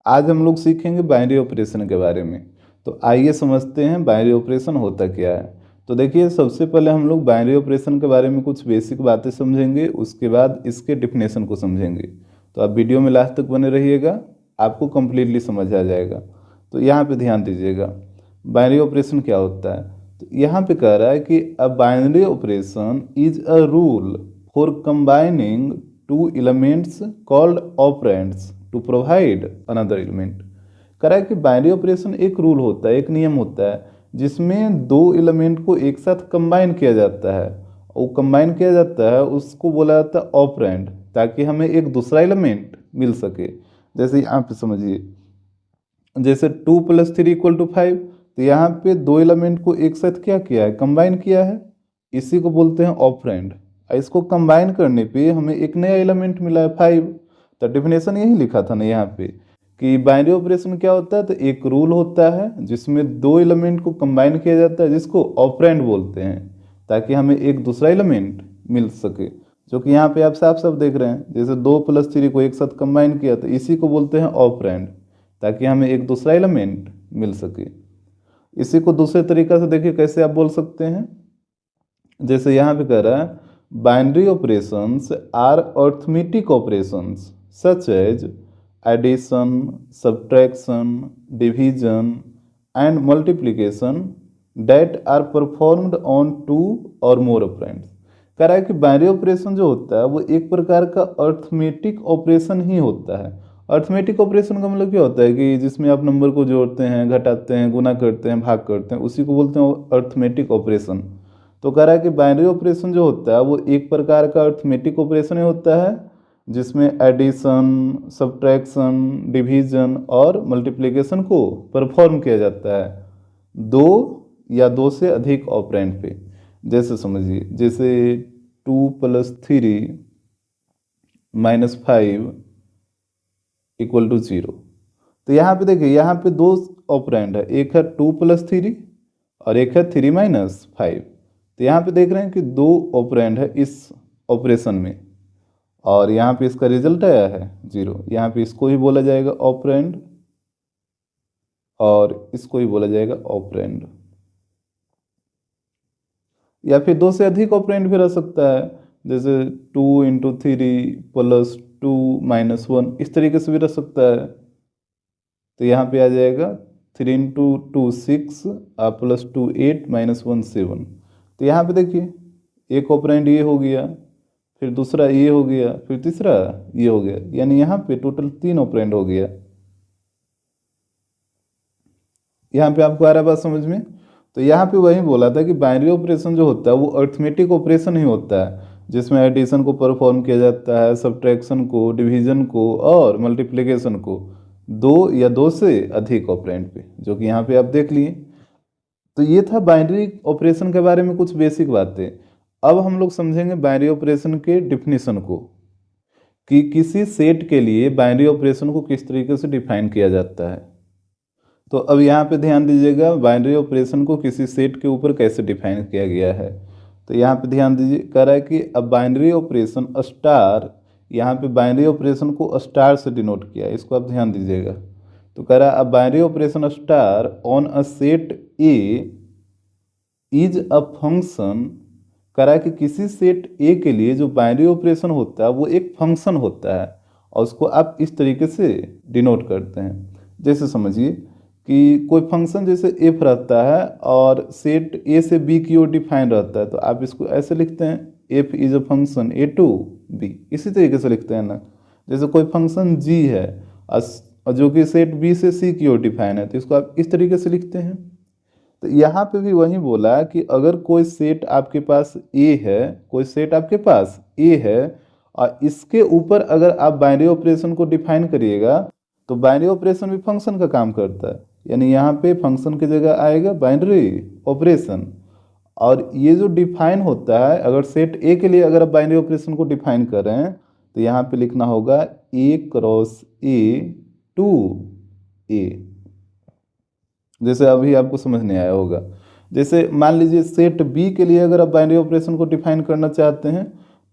आज हम लोग सीखेंगे बाइनरी ऑपरेशन के बारे में। तो आइए समझते हैं बाइनरी ऑपरेशन होता क्या है। तो देखिए, सबसे पहले हम लोग बाइनरी ऑपरेशन के बारे में कुछ बेसिक बातें समझेंगे, उसके बाद इसके डिफिनेशन को समझेंगे। तो आप वीडियो में लास्ट तक बने रहिएगा, आपको कम्प्लीटली समझ आ जाएगा। तो यहाँ पे ध्यान दीजिएगा, बाइनरी ऑपरेशन क्या होता है। तो यहाँ पे कह रहा है कि a binary operation is a rule for combining two elements called operands to provide another element. कह रहा है कि बाइनरी ऑपरेशन एक रूल होता है, एक नियम होता है जिसमें दो एलिमेंट को एक साथ कंबाइन किया जाता है। वो कंबाइन किया जाता है, उसको बोला जाता है ऑपरेंड, ताकि हमें एक दूसरा एलिमेंट मिल सके। जैसे यहाँ पे समझिए, जैसे 2 + 3 = 5, तो यहाँ पे दो एलिमेंट को एक साथ क्या किया है, कंबाइन किया है। इसी को बोलते हैं ऑपरेंड। इसको कंबाइन करने पे हमें एक नया एलिमेंट मिला है 5। तो डेफिनेशन यही लिखा था ना यहाँ पे कि बाइनरी ऑपरेशन क्या होता है। तो एक रूल होता है जिसमें दो एलिमेंट को कंबाइन किया जाता है, जिसको ऑपरेंड बोलते हैं, ताकि हमें एक दूसरा एलिमेंट मिल सके। जो कि यहाँ पे आप साफ साफ देख रहे हैं, जैसे 2 + 3 को एक साथ कंबाइन किया, तो इसी को बोलते हैं ऑपरेंड, ताकि हमें एक दूसरा एलिमेंट मिल सके। इसी को दूसरे तरीका से देखिए कैसे आप बोल सकते हैं। जैसे यहाँ पे कह रहा है, binary operations are arithmetic operations such as addition, subtraction, division and multiplication that are performed on 2 or more operands. कह रहा है कि बाइनरी ऑपरेशन जो होता है वो एक प्रकार का अर्थमेटिक ऑपरेशन ही होता है। अर्थमेटिक ऑपरेशन का मतलब क्या होता है कि जिसमें आप नंबर को जोड़ते हैं, घटाते हैं, गुना करते हैं, भाग करते हैं, उसी को बोलते हैं अर्थमेटिक ऑपरेशन। तो कह रहा है कि बाइनरी ऑपरेशन जो होता है वो एक प्रकार का अर्थमेटिक ऑपरेशन ही होता है जिसमें एडिशन, सब्ट्रैक्शन, डिवीजन और मल्टीप्लिकेशन को परफॉर्म किया जाता है दो या दो से अधिक ऑपरेंड पे। जैसे समझिए, जैसे 2 + 3 - 5 = 0। तो यहाँ पे देखिए, यहाँ पे दो ऑपरेंड है, एक है 2 + 3 और एक है 3 - 5। तो यहाँ पे देख रहे हैं कि दो ऑपरेंड है इस ऑपरेशन में, और यहाँ पे इसका रिजल्ट आया है 0। यहाँ पे इसको ही बोला जाएगा ऑपरेंड और इसको ही बोला जाएगा ऑपरेंड। या फिर दो से अधिक ऑपरेंड भी रह सकता है, जैसे 2 × 3 + 2 - 1, इस तरीके से भी रह सकता है। तो यहाँ पे आ जाएगा 3 × 2 6 + 2 8 - 1 7। तो यहाँ पे देखिए, एक ऑपरेंड ये हो गया, फिर दूसरा ये हो गया, फिर तीसरा ये हो गया, यानी यहाँ पे टोटल 3 ऑपरेंड हो गया। यहाँ पे आपको आ रहा है बात समझ में। तो यहाँ पे वही बोला था कि बाइनरी ऑपरेशन जो होता है वो अर्थमेटिक ऑपरेशन ही होता है जिसमें एडिशन को परफॉर्म किया जाता है, सब्ट्रैक्शन को, डिवीजन को और मल्टीप्लिकेशन को दो या दो से अधिक ऑपरेंड पे, जो कि यहाँ पे आप देख लिए। तो ये था बाइनरी ऑपरेशन के बारे में कुछ बेसिक बातें। अब हम लोग समझेंगे बाइनरी ऑपरेशन के डिफिनीशन को, कि किसी सेट के लिए बाइनरी ऑपरेशन को किस तरीके से डिफाइन किया जाता है। तो अब यहाँ पे ध्यान दीजिएगा, बाइनरी ऑपरेशन को किसी सेट के ऊपर कैसे डिफाइन किया गया है। तो यहाँ पे ध्यान दीजिए, कह रहा है कि अब बाइनरी ऑपरेशन स्टार, यहाँ पे बाइनरी ऑपरेशन को स्टार से डिनोट किया है, इसको आप ध्यान दीजिएगा। तो कह रहा है अब binary operation star on a set A is a function. कह रहा है कि किसी सेट ए के लिए जो बाइनरी ऑपरेशन होता है वो एक फंक्शन होता है, और उसको आप इस तरीके से डिनोट करते हैं। जैसे समझिए कि कोई फंक्शन जैसे एफ रहता है और सेट ए से बी की ओर डिफाइन रहता है, तो आप इसको ऐसे लिखते हैं, F is a function A to B, इसी तरीके से लिखते हैं ना। जैसे कोई फंक्शन जी है और जो कि सेट बी से सी की ओर डिफाइन है, तो इसको आप इस तरीके से लिखते हैं। तो यहाँ पे भी वही बोला कि अगर कोई सेट आपके पास ए है, कोई सेट आपके पास ए है और इसके ऊपर अगर आप बाइनरी ऑपरेशन को डिफाइन करिएगा, तो बाइनरी ऑपरेशन भी फंक्शन का काम करता है, यानी यहाँ पे फंक्शन की जगह आएगा बाइनरी ऑपरेशन। और ये जो डिफाइन होता है, अगर सेट ए के लिए अगर आप बाइनरी ऑपरेशन को डिफाइन कर रहे हैं, तो यहाँ पे लिखना होगा A × A टू A। जैसे अभी आपको समझ नहीं आया होगा। जैसे मान लीजिए सेट बी के लिए अगर आप बाइनरी ऑपरेशन को डिफाइन करना चाहते हैं,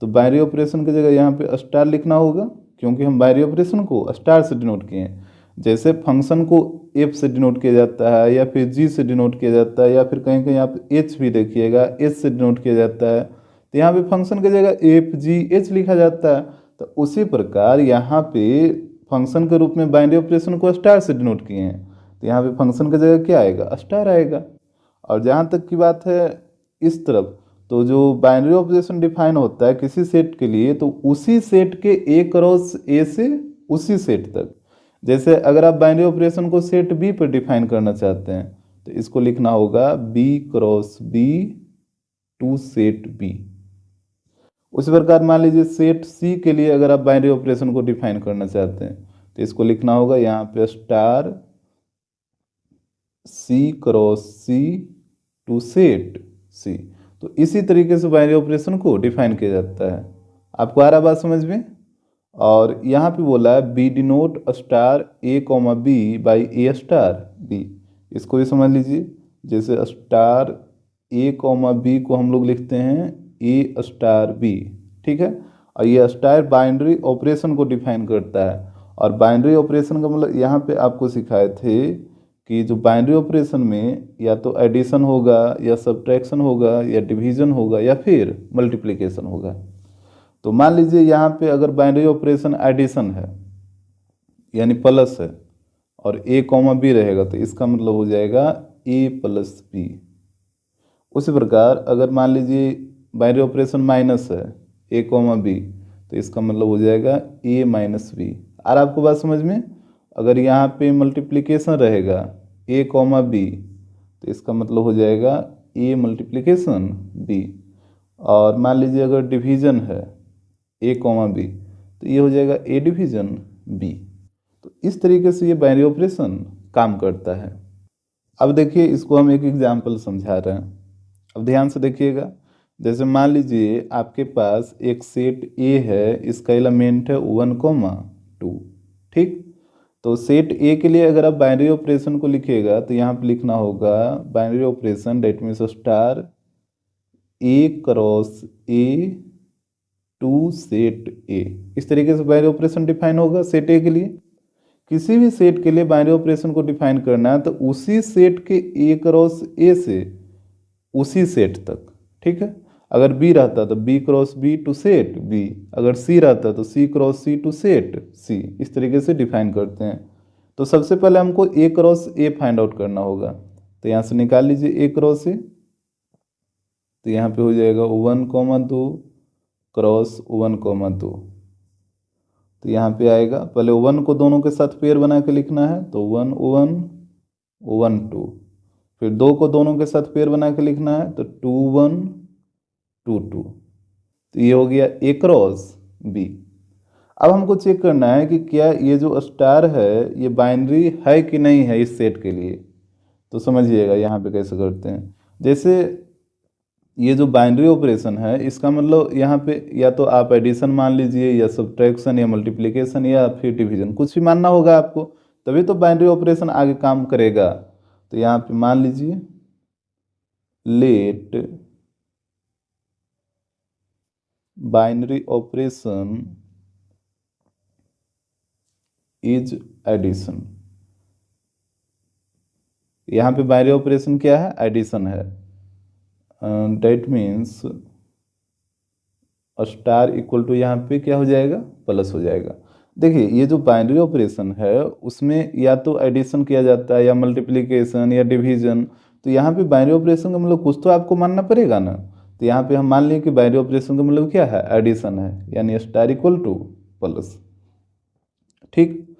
तो बाइनरी ऑपरेशन की जगह यहाँ पे स्टार लिखना होगा, क्योंकि हम बाइनरी ऑपरेशन को स्टार से डिनोट किए हैं। जैसे फंक्शन को एफ से डिनोट किया जाता है या फिर जी से डिनोट किया जाता है या फिर कहीं कहीं आप एच भी देखिएगा, एच से डिनोट किया जाता है, तो यहाँ पे फंक्शन की जगह एफ जी एच लिखा जाता है। तो उसी प्रकार यहाँ पे फंक्शन के रूप में बाइनरी ऑपरेशन को स्टार से डिनोट किए हैं, तो यहाँ पे फंक्शन की जगह क्या आएगा, स्टार आएगा। और जहाँ तक की बात है इस तरफ, तो जो बाइनरी ऑपरेशन डिफाइन होता है किसी सेट के लिए, तो उसी सेट के ए क्रॉस ए से उसी सेट तक। जैसे अगर आप बाइनरी ऑपरेशन को सेट बी पर डिफाइन करना चाहते हैं तो इसको लिखना होगा B cross B to set B. उसी प्रकार मान लीजिए सेट सी के लिए अगर आप बाइनरी ऑपरेशन को डिफाइन करना चाहते हैं तो इसको लिखना होगा यहाँ पे star C cross C to set C. तो इसी तरीके से बाइनरी ऑपरेशन को डिफाइन किया जाता है। आपको आ रहा बात समझ में। और यहाँ पे बोला है B denote star A comma B by A star B. इसको भी समझ लीजिए, जैसे स्टार ए कॉमा बी को हम लोग लिखते हैं ए स्टार बी, ठीक है। और ये स्टार बाइनरी ऑपरेशन को डिफाइन करता है। और बाइनरी ऑपरेशन का मतलब यहाँ पे आपको सिखाए थे कि जो बाइनरी ऑपरेशन में या तो एडिशन होगा या सब्ट्रैक्शन होगा या डिवीजन होगा या फिर मल्टीप्लिकेशन होगा। तो मान लीजिए यहाँ पे अगर बाइनरी ऑपरेशन एडिशन है यानी प्लस है और ए कॉमा बी रहेगा तो इसका मतलब हो जाएगा ए प्लस बी। उसी प्रकार अगर मान लीजिए बाइनरी ऑपरेशन माइनस है ए कॉमा बी तो इसका मतलब हो जाएगा ए माइनस बी। और आपको बात समझ में। अगर यहाँ पे मल्टीप्लिकेशन रहेगा ए कॉमा बी तो इसका मतलब हो जाएगा ए मल्टीप्लिकेशन बी। और मान लीजिए अगर डिवीजन है ए कॉमा बी तो ये हो जाएगा ए डिवीजन बी। तो इस तरीके से ये बाइनरी ऑपरेशन काम करता है। अब देखिए इसको हम एक एग्जाम्पल समझा रहे हैं। अब ध्यान से देखिएगा, जैसे मान लीजिए आपके पास एक सेट ए है, इसका एलिमेंट है 1,2, ठीक। तो सेट ए के लिए अगर आप बाइनरी ऑपरेशन को लिखिएगा तो यहाँ पे लिखना होगा binary operation that means star A cross A to set A. इस तरीके से बाइनरी ऑपरेशन डिफाइन होगा सेट ए के लिए। किसी भी सेट के लिए बाइनरी ऑपरेशन को डिफाइन करना है तो उसी सेट के ए क्रॉस ए से उसी सेट तक, ठीक है। अगर बी रहता तो B cross B to set B, अगर सी रहता तो C cross C to set C. इस तरीके से डिफाइन करते हैं। तो सबसे पहले हमको ए क्रॉस ए फाइंड आउट करना होगा, तो यहाँ से निकाल लीजिए ए क्रॉस ए। तो यहाँ पे हो जाएगा 1,2 क्रॉस 1,2। तो यहाँ पे आएगा, पहले 1 को दोनों के साथ पेयर बना के लिखना है तो 1 1 1 2। फिर 2 को दोनों के साथ पेयर बना के लिखना है तो 2 1 2 2। तो ये हो गया ए क्रॉस बी। अब हमको चेक करना है कि क्या ये जो स्टार है ये बाइनरी है कि नहीं है इस सेट के लिए। तो समझिएगा यहाँ पे कैसे करते हैं। जैसे ये जो बाइनरी ऑपरेशन है इसका मतलब यहाँ पे या तो आप एडिशन मान लीजिए या सब्ट्रैक्शन या मल्टीप्लिकेशन या फिर डिवीजन, कुछ भी मानना होगा आपको, तभी तो बाइनरी ऑपरेशन आगे काम करेगा। तो यहाँ पे मान लीजिए let binary operation is addition. यहाँ पे बाइनरी ऑपरेशन क्या है, एडिशन है। That means star equal to यहाँ पे क्या हो जाएगा, प्लस हो जाएगा। देखिए ये जो बाइनरी ऑपरेशन है उसमें या तो एडिशन किया जाता है या मल्टीप्लिकेशन या डिवीजन। तो यहाँ पे बाइनरी ऑपरेशन का मतलब कुछ तो आपको मानना पड़ेगा ना। तो यहाँ पे हम मान लें कि बाइनरी ऑपरेशन का मतलब क्या है, एडिशन है, यानी स्टार इक्वल टू प्लस, ठीक।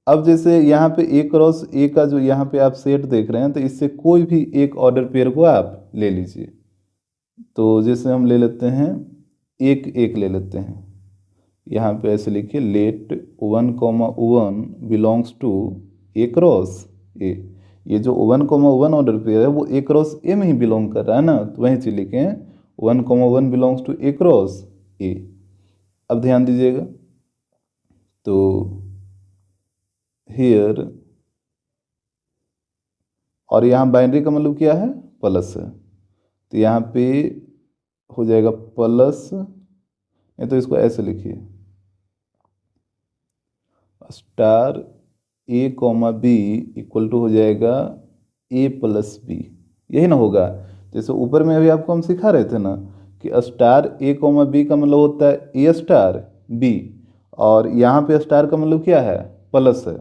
अब जैसे यहाँ पे ए क्रॉस ए का जो यहाँ पे आप सेट देख रहे हैं तो इससे कोई भी एक ऑर्डर पेयर को आप ले लीजिए। तो जैसे हम ले लेते हैं एक एक ले लेते हैं। यहाँ पे ऐसे लिखिए let 1,1 belongs to A cross A. ये जो 1,1 ऑर्डर पेयर है वो ए क्रॉस ए में ही बिलोंग कर रहा है ना, तो वहीं चीज लिखे हैं 1,1 belongs to A cross A. अब ध्यान दीजिएगा, तो हियर, और यहाँ बाइनरी का मतलब क्या है, प्लस है। तो यहाँ पे हो जाएगा प्लस, नहीं तो इसको ऐसे लिखिए star A comma B equal to हो जाएगा ए प्लस बी, यही ना होगा। जैसे ऊपर में अभी आपको हम सिखा रहे थे ना कि स्टार ए कॉमा बी का मतलब होता है ए स्टार बी, और यहाँ पे स्टार का मतलब क्या है, प्लस है।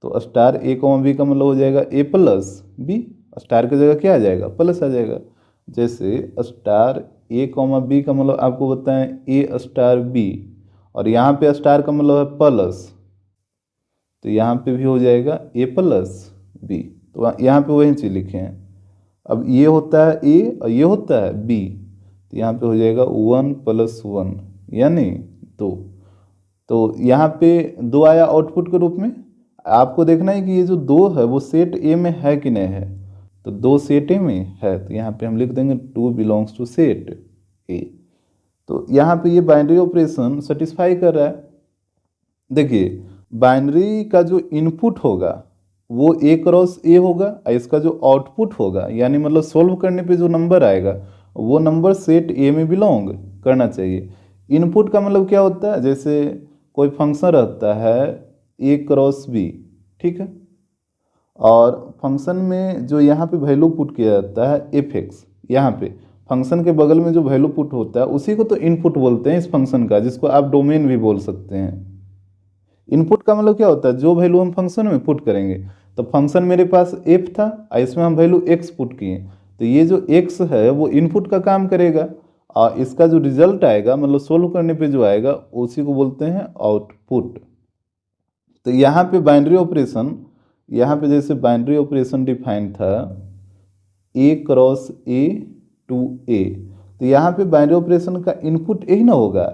तो स्टार ए कॉमा बी का मतलब हो जाएगा ए प्लस बी, स्टार की जगह क्या आ जाएगा, प्लस आ जाएगा। जैसे स्टार ए कॉमा बी का मतलब आपको बताएं ए स्टार बी, और यहाँ पे स्टार का मतलब है प्लस, तो यहाँ पे भी हो जाएगा ए प्लस बी। तो यहाँ पे वही चीज़ लिखे हैं। अब ये होता है ए और ये होता है बी, तो यहाँ पे हो जाएगा 1+1 यानी 2। तो यहाँ पे 2 आया आउटपुट के रूप में। आपको देखना है कि ये जो 2 है वो सेट ए में है कि नहीं है। तो 2 सेट ए में है, तो यहाँ पे हम लिख देंगे 2 बिलोंग्स टू सेट ए। तो यहाँ पे ये बाइनरी ऑपरेशन सेटिस्फाई कर रहा है। देखिए बाइनरी का जो इनपुट होगा वो ए क्रॉस ए होगा, और इसका जो आउटपुट होगा यानी मतलब सोल्व करने पे जो नंबर आएगा वो नंबर सेट ए में बिलोंग करना चाहिए। इनपुट का मतलब क्या होता है, जैसे कोई फंक्शन रहता है ए क्रॉस बी, ठीक है, और फंक्शन में जो यहाँ पे वैल्यू पुट किया जाता है एफ एक्स, यहाँ पे फंक्शन के बगल में जो वैल्यू पुट होता है उसी को तो इनपुट बोलते हैं इस फंक्शन का, जिसको आप डोमेन भी बोल सकते हैं। इनपुट का मतलब क्या होता है, जो वैल्यू हम फंक्शन में पुट करेंगे। तो फंक्शन मेरे पास एफ था और इसमें हम वैल्यू एक्स पुट किए, तो ये जो एक्स है वो इनपुट का काम करेगा, और इसका जो रिजल्ट आएगा मतलब सोल्व करने पे जो आएगा उसी को बोलते हैं आउटपुट। तो यहाँ पे बाइनरी ऑपरेशन, यहाँ पे जैसे बाइनरी ऑपरेशन डिफाइन था ए क्रॉस ए टू ए, तो यहाँ पे बाइनरी ऑपरेशन का इनपुट यही ना होगा।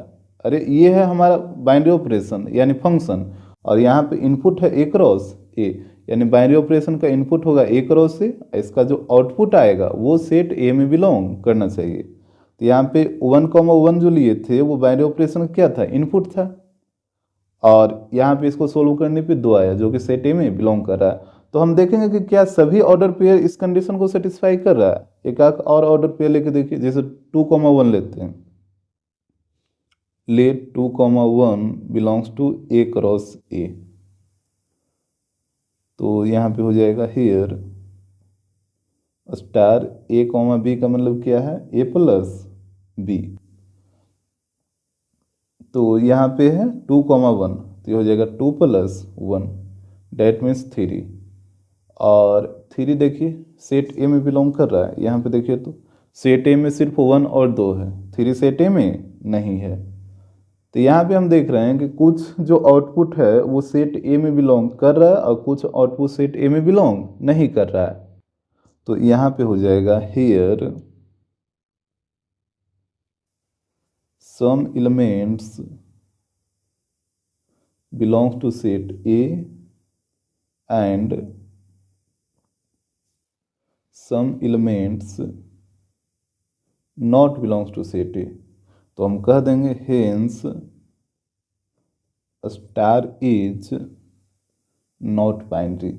अरे ये है हमारा बाइनरी ऑपरेशन यानी फंक्शन, और यहाँ पे इनपुट है ए क्रॉस ए, यानी बाइनरी ऑपरेशन का इनपुट होगा ए क्रॉस ए, इसका जो आउटपुट आएगा वो सेट ए में बिलोंग करना चाहिए। तो यहाँ पे 1,1 जो लिए थे वो बाइनरी ऑपरेशन क्या था, इनपुट था, और यहाँ पे इसको सोल्व करने पे 2 आया जो कि सेट ए में बिलोंग कर रहा है। तो हम देखेंगे कि क्या सभी ऑर्डर पेयर इस कंडीशन को सेटिस्फाई कर रहा है। एक आध और ऑर्डर पेयर लेके देखिए, जैसे 2,1 लेते हैं, ले 2,1 belongs to A cross A, तो यहाँ पे हो जाएगा here star A comma B का मतलब क्या है, ए प्लस बी। तो यहाँ पे है 2,1, तो ये हो जाएगा 2+1, डेट मीन्स 3, और 3 देखिए सेट ए में बिलोंग कर रहा है। यहाँ पे देखिए तो सेट ए में सिर्फ 1 और 2 है, 3 सेट ए में नहीं है। तो यहाँ पे हम देख रहे हैं कि कुछ जो आउटपुट है वो सेट ए में बिलोंग कर रहा है और कुछ आउटपुट सेट ए में बिलोंग नहीं कर रहा है। तो यहाँ पे हो जाएगा here some elements belongs to set A and some elements not belongs to set A. तो हम कह देंगे hence star is not binary.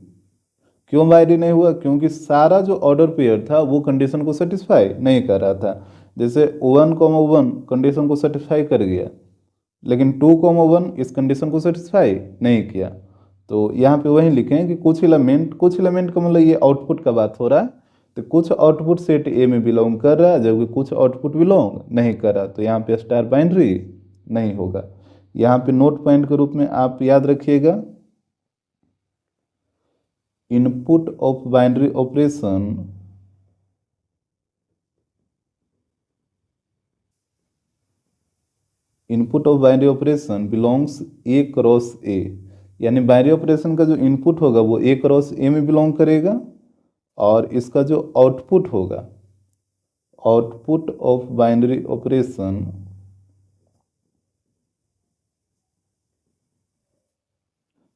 क्यों बाइनरी नहीं हुआ, क्योंकि सारा जो ऑर्डर पेयर था वो कंडीशन को सेटिस्फाई नहीं कर रहा था। जैसे 1,1 कंडीशन को सेटिस्फाई कर गया, लेकिन 2,1 इस कंडीशन को सेटिस्फाई नहीं किया। तो यहाँ पे वही लिखें कि कुछ एलिमेंट का मतलब ये आउटपुट का बात हो रहा है, तो कुछ आउटपुट सेट ए में बिलोंग कर रहा है जबकि कुछ आउटपुट बिलोंग नहीं कर रहा, तो यहाँ पे स्टार बाइनरी नहीं होगा। यहाँ पे नोट पॉइंट के रूप में आप याद रखिएगा, input of binary operation belongs A cross ए, यानी बाइनरी ऑपरेशन का जो इनपुट होगा वो ए क्रॉस ए में बिलोंग करेगा, और इसका जो आउटपुट होगा, output of binary operation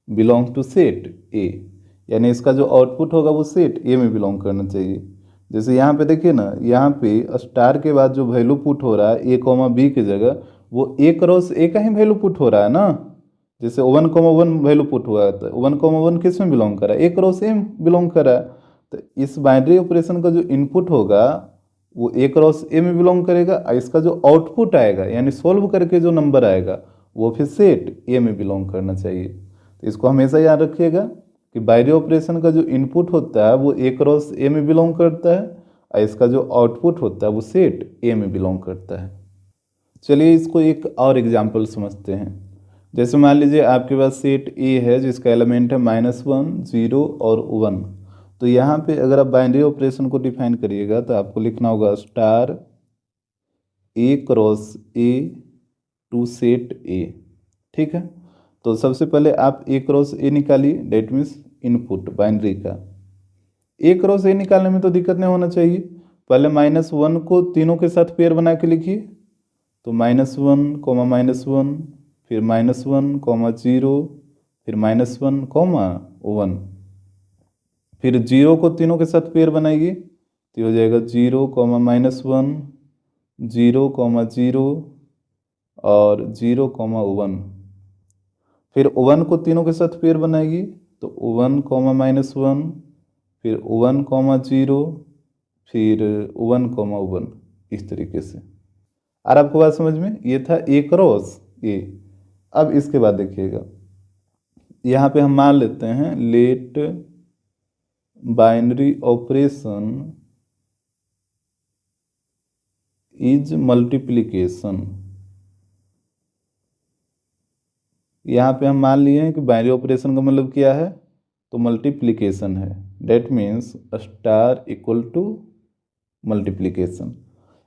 belong to set A, यानी इसका जो आउटपुट होगा वो सेट ए में बिलोंग करना चाहिए। जैसे यहाँ पे देखिए ना, यहाँ पे स्टार के बाद जो वैल्यू पुट हो रहा है ए कॉमा बी की जगह वो ए क्रॉस ए का ही वैल्यू पुट हो रहा है ना। जैसे 1,1 वैल्यू पुट हुआ है, तो 1,1 किस में बिलोंग कर रहा है, ए क्रॉस ए बिलोंग कर रहा है। तो इस बाइनरी ऑपरेशन का जो इनपुट होगा वो ए क्रॉस ए में बिलोंग करेगा, और इसका जो आउटपुट आएगा यानी सोल्व करके जो नंबर आएगा वो फिर सेट ए में बिलोंग करना चाहिए। तो इसको हमेशा याद रखिएगा कि बाइनरी ऑपरेशन का जो इनपुट होता है वो ए क्रॉस ए में बिलोंग करता है और इसका जो आउटपुट होता है वो सेट ए में बिलोंग करता है। चलिए इसको एक और एग्जाम्पल समझते हैं। जैसे मान लीजिए आपके पास सेट ए है जिसका एलिमेंट है -1, 0 और 1। तो यहाँ पे अगर आप बाइनरी ऑपरेशन को डिफाइन करिएगा तो आपको लिखना होगा star A cross A to set A. ठीक है, तो सबसे पहले आप ए क्रॉस ए निकालिए, डेट मीन्स इनपुट बाइनरी का। ए क्रॉस ए निकालने में तो दिक्कत नहीं होना चाहिए। पहले -1 को तीनों के साथ पेयर बना के लिखिए, तो -1, -1, फिर -1, -0, फिर -1, -1, फिर 0 को तीनों के साथ पेयर बनाइए तो हो जाएगा 0, -1, 0, 0 और 0, 1। फिर 1 को तीनों के साथ पेयर बनाइए तो 1, -1, फिर 1, 0, फिर 1, 1, इस तरीके से। और आपको बात समझ में, ये था ए क्रॉस ए। अब इसके बाद देखिएगा, यहाँ पे हम मान लेते हैं let binary operation is multiplication. यहाँ पे हम मान लिए हैं कि बाइनरी ऑपरेशन का मतलब क्या है, तो मल्टीप्लिकेशन है। That means star equal to multiplication.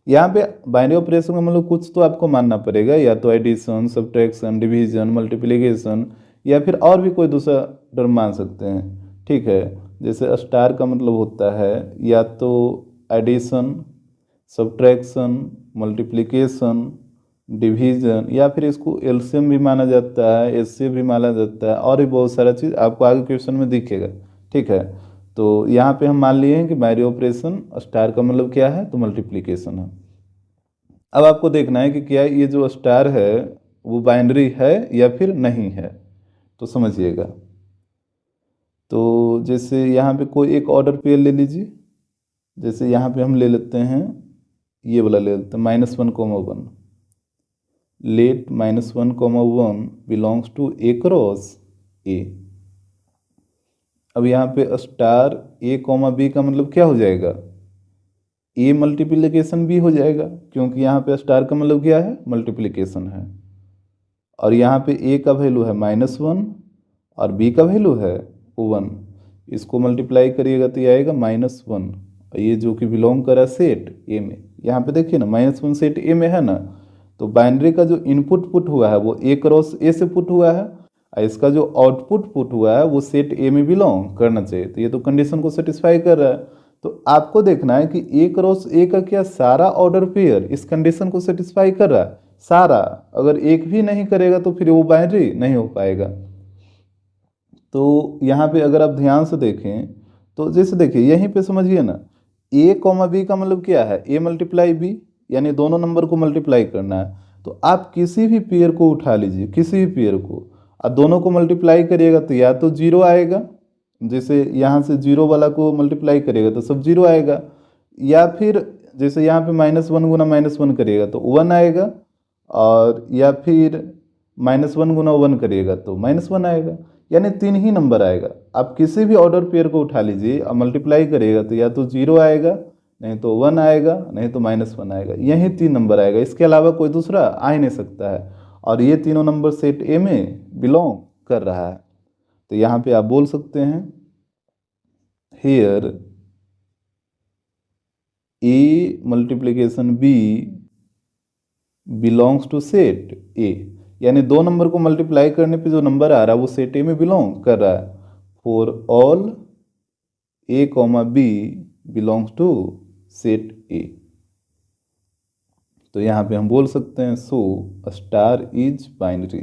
यहाँ पे बाइनरी ऑपरेशन का मतलब कुछ तो आपको मानना पड़ेगा, या तो एडिशन, सब्ट्रैक्शन, डिवीजन, मल्टीप्लिकेशन, या फिर और भी कोई दूसरा टर्म मान सकते हैं। ठीक है, जैसे स्टार का मतलब होता है या तो एडिशन, सब्ट्रैक्शन, मल्टीप्लिकेशन, डिवीजन, या फिर इसको एलसीएम भी माना जाता है, एचसीएफ भी माना जाता है, और भी बहुत सारा चीज़ आपको आगे क्वेश्चन में दिखेगा। ठीक है, तो यहाँ पे हम मान लिए हैं कि बाइनरी ऑपरेशन स्टार का मतलब क्या है, तो मल्टीप्लिकेशन है। अब आपको देखना है कि क्या ये जो स्टार है वो बाइनरी है या फिर नहीं है, तो समझिएगा। तो जैसे यहाँ पे कोई एक ऑर्डर पेयर ले लीजिए, जैसे यहाँ पे हम ले लेते हैं, ये वाला ले लेते हैं -1, 1। Let -1, 1 belongs to A cross A. अब यहाँ पे स्टार ए, बी का मतलब क्या हो जाएगा, ए मल्टीप्लिकेशन बी हो जाएगा, क्योंकि यहाँ पे स्टार का मतलब क्या है, मल्टीप्लिकेशन है। और यहाँ पे ए का वैल्यू है -1 और बी का वैल्यू है 1। इसको मल्टीप्लाई करिएगा तो ये आएगा -1, ये जो कि बिलोंग कर रहा है सेट ए में। यहाँ पे देखिए ना, -1 सेट ए में है ना, तो बाइनरी का जो इनपुट पुट हुआ है वो ए क्रॉस ए से पुट हुआ है, और इसका जो आउटपुट पुट हुआ है वो सेट ए में बिलोंग करना चाहिए। तो ये तो कंडीशन को सेटिस्फाई कर रहा है। तो आपको देखना है कि ए क्रॉस ए का क्या सारा ऑर्डर पेयर इस कंडीशन को सेटिस्फाई कर रहा है, सारा। अगर एक भी नहीं करेगा तो फिर वो बाइनरी नहीं हो पाएगा। तो यहाँ पे अगर आप ध्यान से देखें तो जैसे देखिए यहीं पे समझिए ना, ए, बी का मतलब क्या है, ए मल्टीप्लाई बी, यानी दोनों नंबर को मल्टीप्लाई करना है। तो आप किसी भी पेयर को उठा लीजिए, किसी भी पेयर को, और दोनों को मल्टीप्लाई करिएगा तो या तो 0 आएगा, जैसे यहाँ से 0 वाला को मल्टीप्लाई करिएगा तो सब 0 आएगा, या फिर जैसे यहाँ पे -1 गुना -1 करिएगा तो 1 आएगा, और या फिर -1 गुना 1 करिएगा तो -1 आएगा, यानी 3 ही नंबर आएगा। आप किसी भी ऑर्डर पेयर को उठा लीजिए और मल्टीप्लाई करिएगा तो या तो 0 आएगा, नहीं तो 1 आएगा, नहीं तो -1 आएगा, यही 3 नंबर आएगा। इसके अलावा कोई दूसरा आ ही नहीं सकता है, और ये तीनों नंबर सेट ए में बिलोंग कर रहा है। तो यहाँ पे आप बोल सकते हैं here A multiplication B belongs to set A, यानी 2 नंबर को मल्टीप्लाई करने पे जो नंबर आ रहा है वो सेट ए में बिलोंग कर रहा है। For all A, B belongs to set A. तो यहाँ पे हम बोल सकते हैं सो स्टार इज बाइनरी।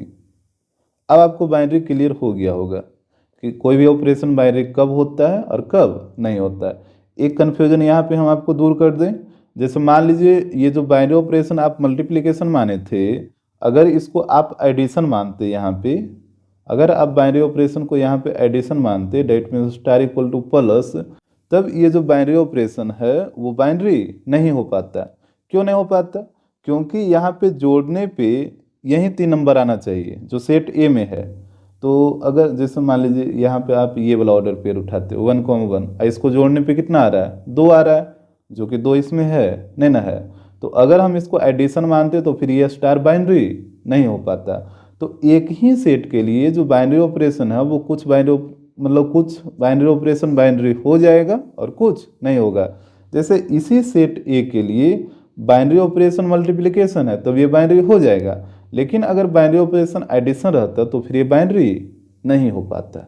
अब आपको बाइनरी क्लियर हो गया होगा कि कोई भी ऑपरेशन बाइनरी कब होता है और कब नहीं होता है। एक कन्फ्यूजन यहाँ पे हम आपको दूर कर दें, जैसे मान लीजिए ये जो बाइनरी ऑपरेशन आप मल्टीप्लिकेशन माने थे, अगर इसको आप एडिशन मानते यहाँ पे, अगर आप बाइनरी ऑपरेशन को यहाँ पे एडिशन मानते, date means star equal two plus, तब ये जो बाइनरी ऑपरेशन है वो बाइनरी नहीं हो पाता। क्यों नहीं हो पाता, क्योंकि यहाँ पे जोड़ने पे यही 3 नंबर आना चाहिए जो सेट ए में है। तो अगर जैसे मान लीजिए यहाँ पे आप ये वाला ऑर्डर पेयर उठाते हो 1,1, इसको जोड़ने पे कितना आ रहा है, 2 आ रहा है, जो कि 2 इसमें है नहीं ना है। तो अगर हम इसको एडिशन मानते तो फिर ये स्टार बाइनरी नहीं हो पाता। तो एक ही सेट के लिए जो बाइनरी ऑपरेशन है वो कुछ बाइनरी ऑपरेशन बाइनरी हो जाएगा और कुछ नहीं होगा। जैसे इसी सेट ए के लिए बाइनरी ऑपरेशन मल्टीप्लिकेशन है तब ये बाइनरी हो जाएगा, लेकिन अगर बाइनरी ऑपरेशन एडिशन रहता तो फिर ये बाइनरी नहीं हो पाता।